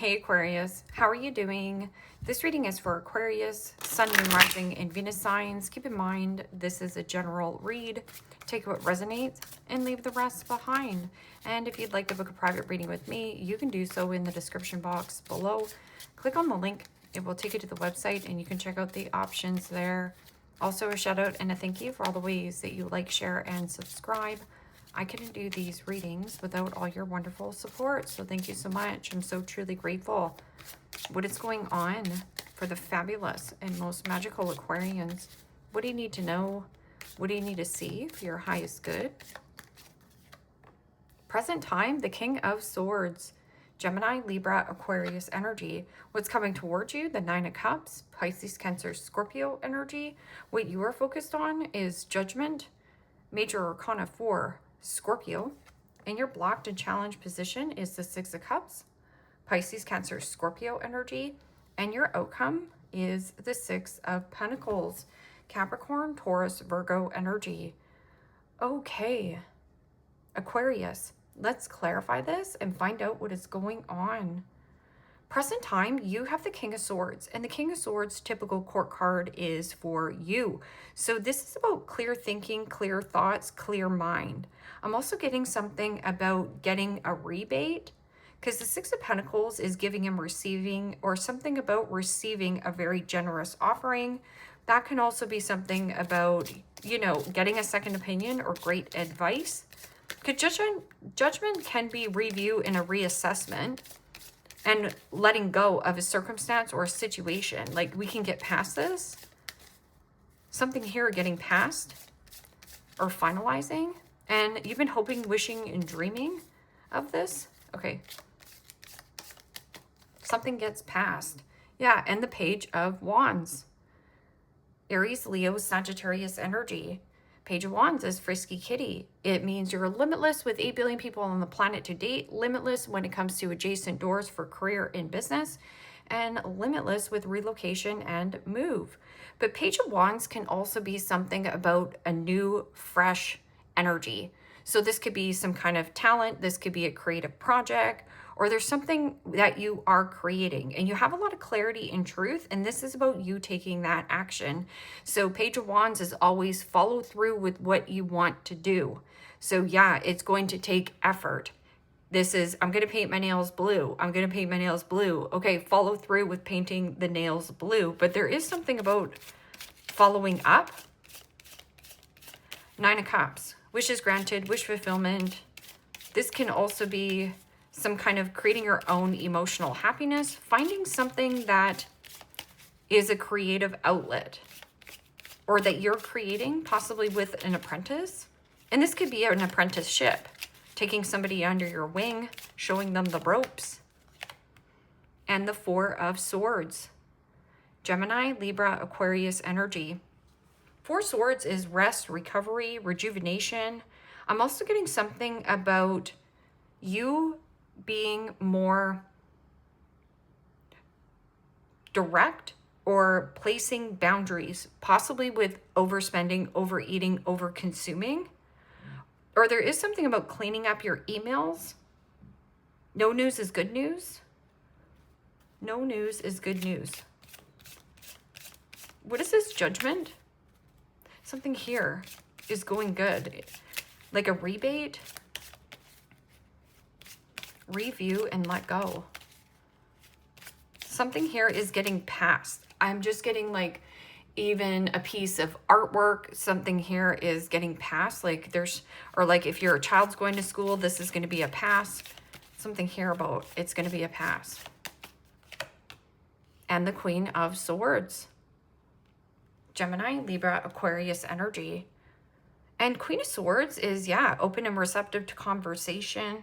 Hey Aquarius, how are you doing? This reading is for Aquarius, Sun, Moon, Rising, and Venus signs. Keep in mind, this is a general read. Take what resonates and leave the rest behind. And if you'd like to book a private reading with me, you can do so in the description box below. Click on the link. It will take you to the website and you can check out the options there. Also a shout out and a thank you for all the ways that you like, share, and subscribe. I couldn't do these readings without all your wonderful support, so thank you so much. I'm so truly grateful. What is going on for the fabulous and most magical Aquarians? What do you need to know? What do you need to see for your highest good? Present time, the King of Swords. Gemini, Libra, Aquarius energy. What's coming towards you? The Nine of Cups, Pisces, Cancer, Scorpio energy. What you are focused on is Judgment, Major Arcana 4, Scorpio, and your blocked and challenged position is the Six of Cups, Pisces, Cancer, Scorpio energy, and your outcome is the Six of Pentacles, Capricorn, Taurus, Virgo energy. Okay, Aquarius, let's clarify this and find out what is going on. Present time, you have the King of Swords, and the King of Swords typical court card is for you. So this is about clear thinking, clear thoughts, clear mind. I'm also getting something about getting a rebate, because the Six of Pentacles is giving and receiving, or something about receiving a very generous offering. That can also be something about, you know, getting a second opinion or great advice. Because judgment can be review and a reassessment, and letting go of a circumstance or a situation. Like, we can get past this. Something here getting past or finalizing. And you've been hoping, wishing, and dreaming of this. Okay. Something gets past. Yeah, and the Page of Wands. Aries, Leo, Sagittarius energy. Page of Wands is frisky kitty. It means you're limitless with 8 billion people on the planet to date, limitless when it comes to adjacent doors for career and business, and limitless with relocation and move. But Page of Wands can also be something about a new, fresh energy. So this could be some kind of talent, this could be a creative project, or there's something that you are creating and you have a lot of clarity and truth, and this is about you taking that action. So Page of Wands is always follow through with what you want to do. So yeah, it's going to take effort. This is, I'm going to paint my nails blue. I'm going to paint my nails blue. Okay, follow through with painting the nails blue. But there is something about following up. Nine of Cups, wishes granted, wish fulfillment. This can also be some kind of creating your own emotional happiness, finding something that is a creative outlet or that you're creating, possibly with an apprentice. And this could be an apprenticeship, taking somebody under your wing, showing them the ropes. And the Four of Swords. Gemini, Libra, Aquarius energy. Four Swords is rest, recovery, rejuvenation. I'm also getting something about you being more direct or placing boundaries, possibly with overspending, overeating, overconsuming. Or there is something about cleaning up your emails. No news is good news. No news is good news. What is this? Judgment? Something here is going good. Like a rebate. Review and let go. Something here is getting past. I'm just getting like even a piece of artwork. Something here is getting past. Like there's, or like if your child's going to school, this is going to be a pass. Something here about it's going to be a pass. And the Queen of Swords. Gemini, Libra, Aquarius energy. And Queen of Swords is, yeah, open and receptive to conversation.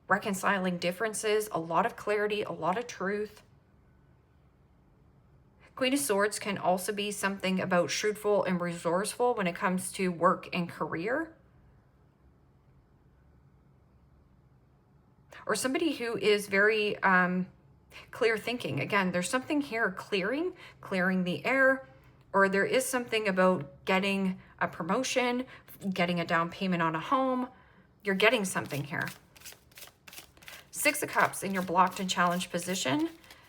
Reconciling differences, a lot of clarity, a lot of truth. Queen of Swords can also be something about shrewdful and resourceful when it comes to work and career. Or somebody who is very clear thinking. Again, there's something here clearing the air, or there is something about getting a promotion, getting a down payment on a home. You're getting something here. Six of Cups in your blocked and challenged position.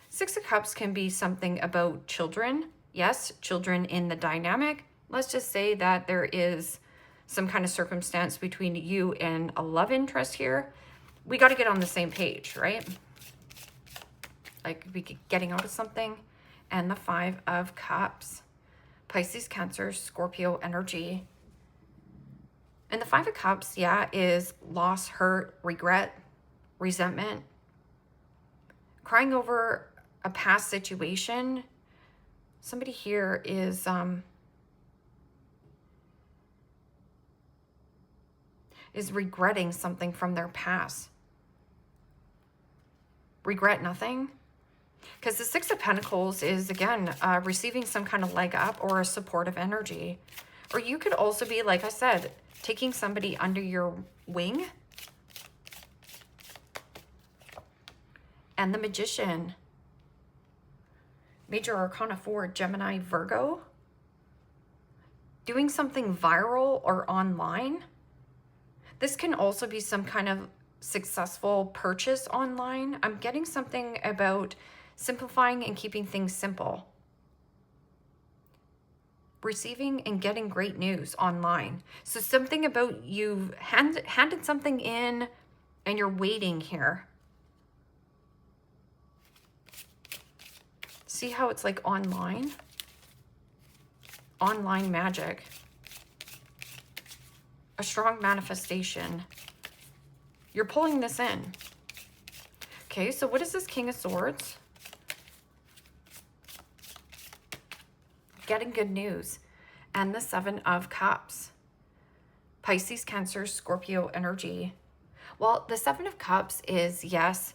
Six of Cups can be something about children. Yes, children in the dynamic. Let's just say that there is some kind of circumstance between you and a love interest here. We got to get on the same page, right? Like be getting out of something. And the Five of Cups. Pisces, Cancer, Scorpio energy. And the Five of Cups, yeah, is loss, hurt, regret, resentment. Crying over a past situation. Somebody here is regretting something from their past. Regret nothing. Because the Six of Pentacles is, again, receiving some kind of leg up or a supportive energy. Or you could also be, like I said, taking somebody under your wing. And the Magician. Major Arcana 4, Gemini, Virgo. Doing something viral or online. This can also be some kind of successful purchase online. I'm getting something about simplifying and keeping things simple. Receiving and getting great news online. So something about you've handed something in and you're waiting here. See how it's like online? Online magic. A strong manifestation. You're pulling this in. Okay, so what is this King of Swords? Getting good news. And the Seven of Cups. Pisces, Cancer, Scorpio energy. Well, the Seven of Cups is, yes,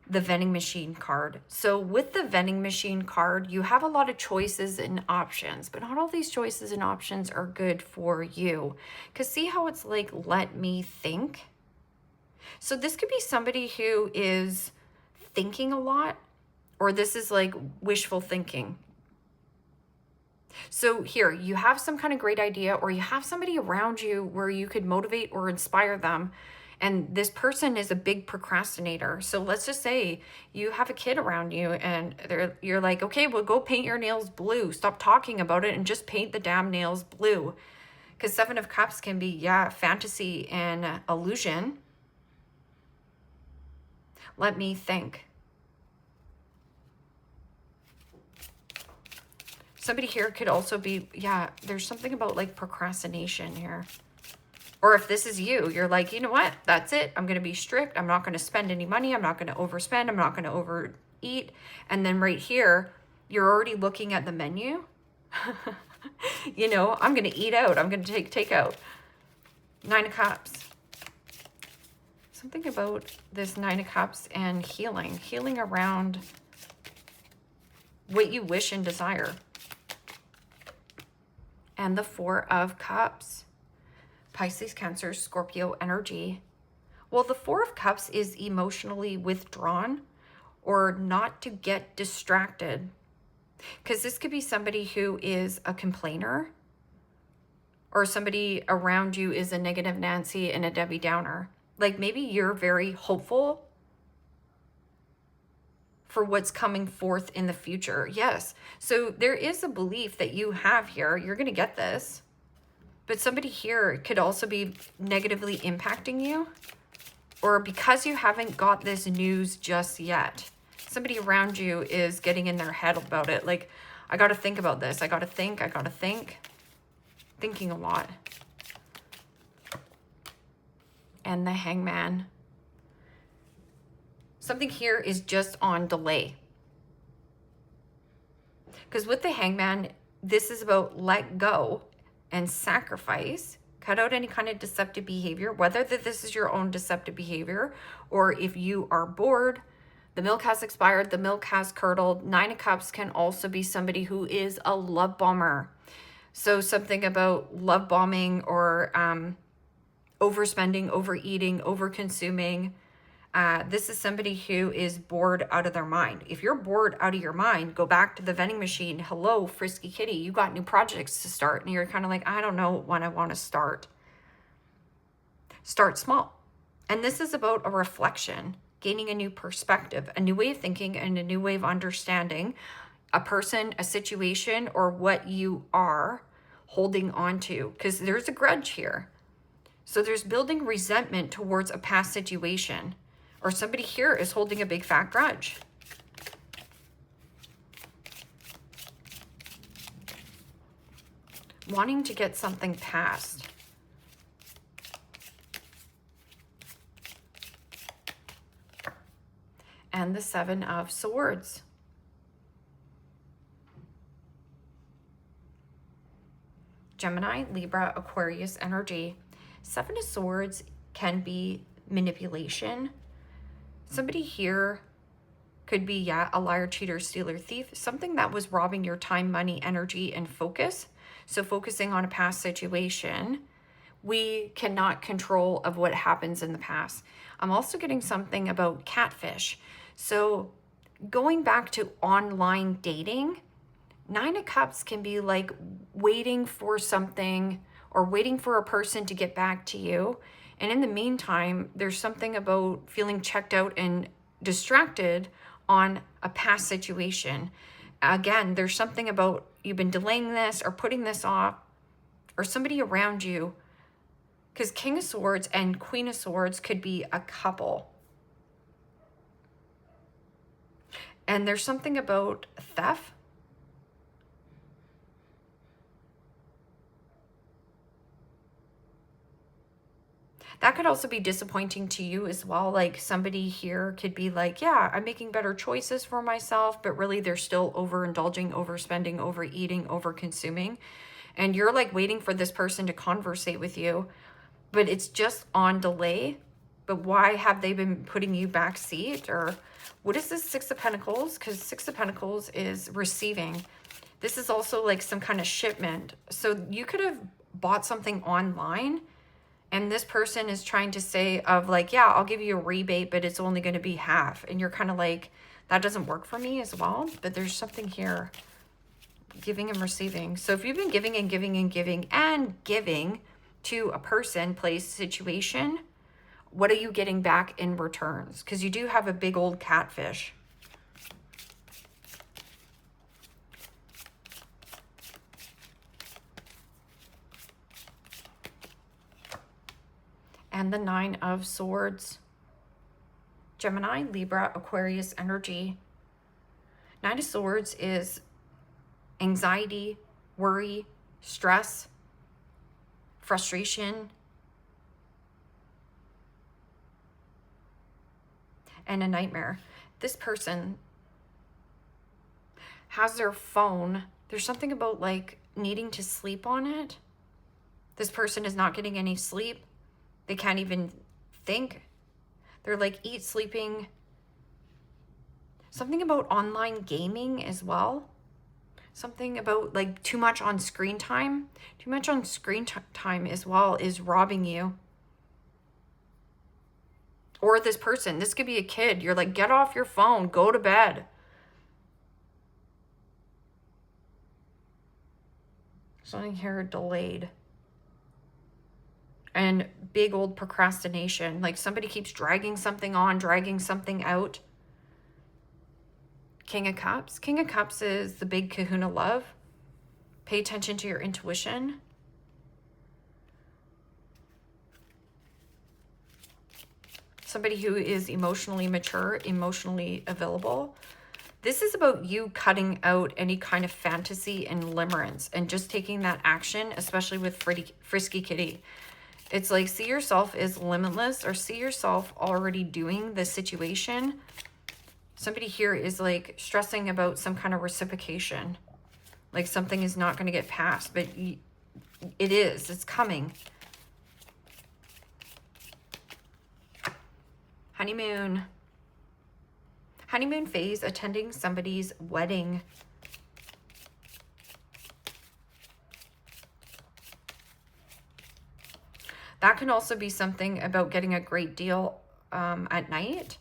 the vending machine card. So with the vending machine card, you have a lot of choices and options, but not all these choices and options are good for you. Because see how it's like, let me think? So this could be somebody who is thinking a lot, or this is like wishful thinking. So here, you have some kind of great idea, or you have somebody around you where you could motivate or inspire them. And this person is a big procrastinator. So let's just say you have a kid around you and you're like, okay, well, go paint your nails blue. Stop talking about it and just paint the damn nails blue. Because Seven of Cups can be, yeah, fantasy and illusion. Let me think. Somebody here could also be, yeah, there's something about like procrastination here. Or if this is you, you're like, you know what? That's it. I'm going to be strict. I'm not going to spend any money. I'm not going to overspend. I'm not going to overeat. And then right here, you're already looking at the menu. You know, I'm going to eat out. I'm going to take out. Nine of Cups. Something about this Nine of Cups and healing. Healing around what you wish and desire. And the Four of Cups. Pisces, Cancer, Scorpio energy. Well, the Four of Cups is emotionally withdrawn or not to get distracted. Because this could be somebody who is a complainer, or somebody around you is a negative Nancy and a Debbie Downer. Like maybe you're very hopeful for what's coming forth in the future. Yes. So there is a belief that you have here. You're going to get this. But somebody here could also be negatively impacting you, or because you haven't got this news just yet, somebody around you is getting in their head about it. Like, I got to think about this. I got to think. Thinking a lot. And the Hangman. Something here is just on delay. Because with the Hangman, this is about let go and sacrifice. Cut out any kind of deceptive behavior, whether that this is your own deceptive behavior, or if you are bored, the milk has expired, the milk has curdled. Nine of Cups can also be somebody who is a love bomber. So something about love bombing or overspending, overeating, overconsuming. This is somebody who is bored out of their mind. If you're bored out of your mind, go back to the vending machine. Hello, frisky kitty. You got new projects to start. And you're kind of like, I don't know when I want to start. Start small. And this is about a reflection. gaining a new perspective, a new way of thinking, and a new way of understanding a person, a situation, or what you are holding on to, because there's a grudge here. So there's building resentment towards a past situation, or somebody here is holding a big fat grudge. Wanting to get something past. And the Seven of Swords. Gemini, Libra, Aquarius energy. Seven of Swords can be manipulation. Somebody here could be, yeah, a liar, cheater, stealer, thief. Something that was robbing your time, money, energy, and focus. So focusing on a past situation. We cannot control of what happens in the past. I'm also getting something about catfish. So going back to online dating, Nine of Cups can be like waiting for something or waiting for a person to get back to you. And in the meantime, there's something about feeling checked out and distracted on a past situation. Again, there's something about you've been delaying this or putting this off, or somebody around you. Because King of Swords and Queen of Swords could be a couple. And there's something about theft. That could also be disappointing to you as well. Like somebody here could be like, yeah, I'm making better choices for myself, but really they're still overindulging, overspending, overeating, overconsuming. And you're like waiting for this person to conversate with you, but it's just on delay. But why have they been putting you backseat? Or what is this Six of Pentacles? Because Six of Pentacles is receiving. This is also like some kind of shipment. So you could have bought something online, and this person is trying to say of like, yeah, I'll give you a rebate, but it's only going to be half. And you're kind of like, that doesn't work for me as well. But there's something here, giving and receiving. So if you've been giving and giving and giving and giving to a person, place, situation, what are you getting back in returns? Because you do have a big old catfish. And the Nine of Swords. Gemini, Libra, Aquarius energy. Nine of Swords is anxiety, worry, stress, frustration, and a nightmare. This person has their phone. There's something about like needing to sleep on it. This person is not getting any sleep. They can't even think. They're like eat, sleeping. Something about online gaming as well. Something about like too much on screen time. Too much on screen time as well is robbing you. Or this person, this could be a kid. You're like, get off your phone, go to bed. Something here delayed. And big old procrastination. Like somebody keeps dragging something on, dragging something out. King of Cups. King of Cups is the big kahuna love. Pay attention to your intuition. Somebody who is emotionally mature, emotionally available. This is about you cutting out any kind of fantasy and limerence and just taking that action, especially with Frisky Kitty. It's like, see yourself as limitless, or see yourself already doing the situation. Somebody here is like stressing about some kind of reciprocation. Like something is not going to get passed, but it is. It's coming. Honeymoon. Honeymoon phase, attending somebody's wedding. That can also be something about getting a great deal at night.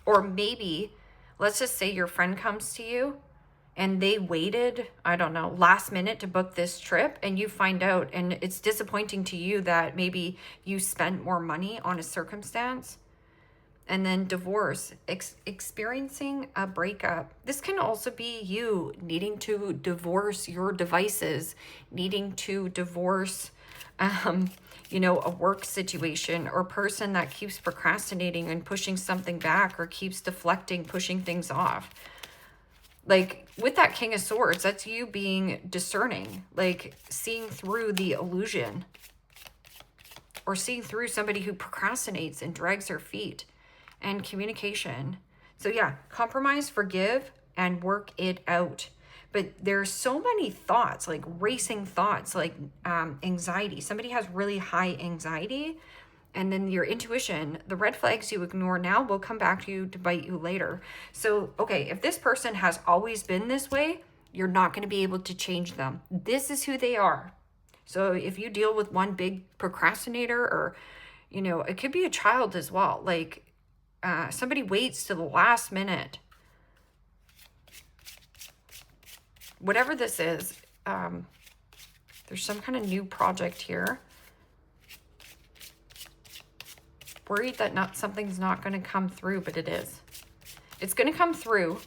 Or maybe, let's just say your friend comes to you and they waited, I don't know, last minute to book this trip, and you find out, and it's disappointing to you that maybe you spent more money on a circumstance. And then divorce, experiencing a breakup. This can also be you needing to divorce your devices, needing to divorce, you know, a work situation, or person that keeps procrastinating and pushing something back, or keeps deflecting, pushing things off. Like with that King of Swords, that's you being discerning, like seeing through the illusion, or seeing through somebody who procrastinates and drags their feet. And communication. So yeah, compromise, forgive, and work it out. But there's so many thoughts, like racing thoughts, like anxiety. Somebody has really high anxiety, and then your intuition, the red flags you ignore now will come back to you to bite you later. So, okay, if this person has always been this way, you're not going to be able to change them. This is who they are. So if you deal with one big procrastinator, or, you know, it could be a child as well, like somebody waits to the last minute. Whatever this is, there's some kind of new project here. Worried that something's not going to come through, but it is. It's going to come through.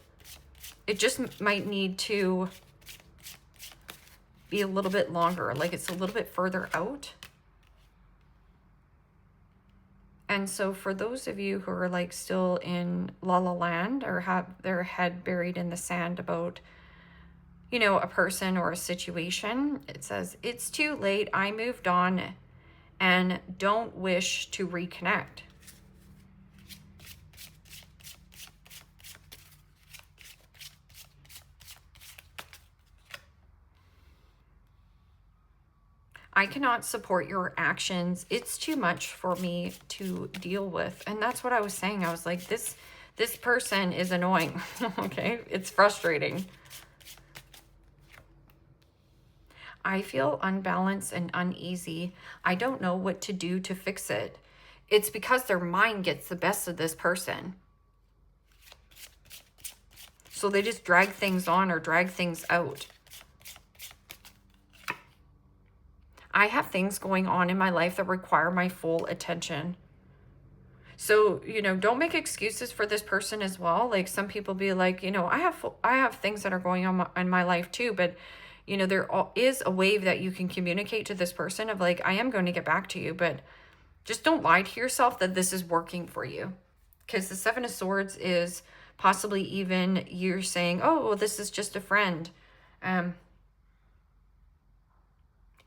It just might need to be a little bit longer, like it's a little bit further out. And so for those of you who are like still in La La Land, or have their head buried in the sand about, you know, a person or a situation, it says, it's too late, I moved on and don't wish to reconnect. I cannot support your actions. It's too much for me to deal with. And that's what I was saying. I was like, this person is annoying. Okay, it's frustrating. I feel unbalanced and uneasy. I don't know what to do to fix it. It's because their mind gets the best of this person. So they just drag things on or drag things out. I have things going on in my life that require my full attention. So, you know, don't make excuses for this person as well. Like some people be like, you know, I have things that are going on in my life too, but you know, there is a way that you can communicate to this person of like, I am going to get back to you, but just don't lie to yourself that this is working for you. Because the Seven of Swords is possibly even you're saying, oh, well, this is just a friend.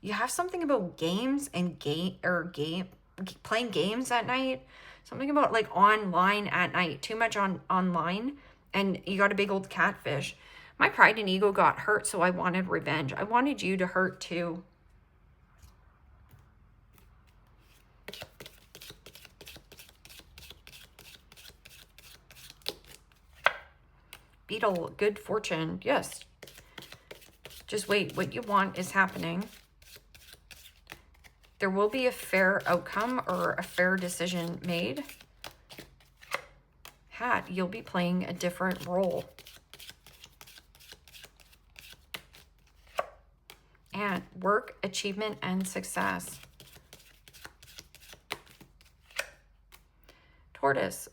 You have something about games and playing games at night. Something about like online at night, too much online, and you got a big old catfish. My pride and ego got hurt, so I wanted revenge. I wanted you to hurt too. Beetle, good fortune. Yes. Just wait. What you want is happening. There will be a fair outcome or a fair decision made. Hat, you'll be playing a different role. And work, achievement, and success. Tortoise.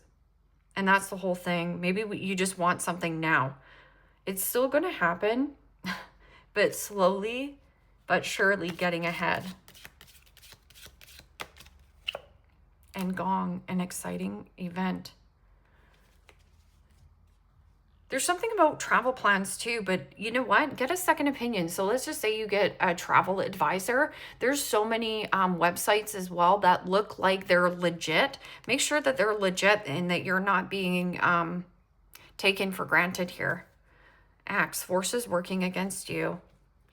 And that's the whole thing. Maybe you just want something now. It's still going to happen, but slowly but surely getting ahead. And Gong, an exciting event. There's something about travel plans too, but you know what? Get a second opinion. So let's just say you get a travel advisor. There's so many websites as well that look like they're legit. Make sure that they're legit and that you're not being taken for granted here. Axe, forces working against you.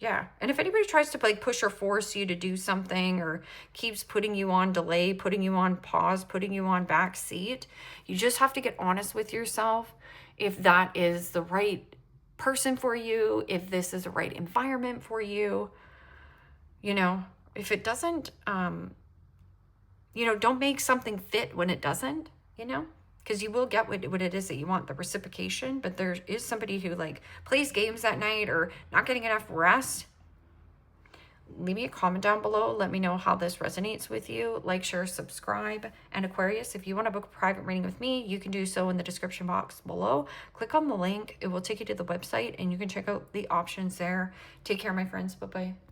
Yeah, and if anybody tries to like push or force you to do something or keeps putting you on delay, putting you on pause, putting you on back seat, you just have to get honest with yourself if that is the right person for you, if this is the right environment for you. You know, if it doesn't, you know, don't make something fit when it doesn't, you know, because you will get what it is that you want, the reciprocation. But there is somebody who like plays games at night or not getting enough rest. Leave me a comment down below. Let me know how this resonates with you. Like, share, subscribe. And Aquarius, if you want to book a private reading with me, you can do so in the description box below. Click on the link. It will take you to the website and you can check out the options there. Take care, my friends. Bye-bye.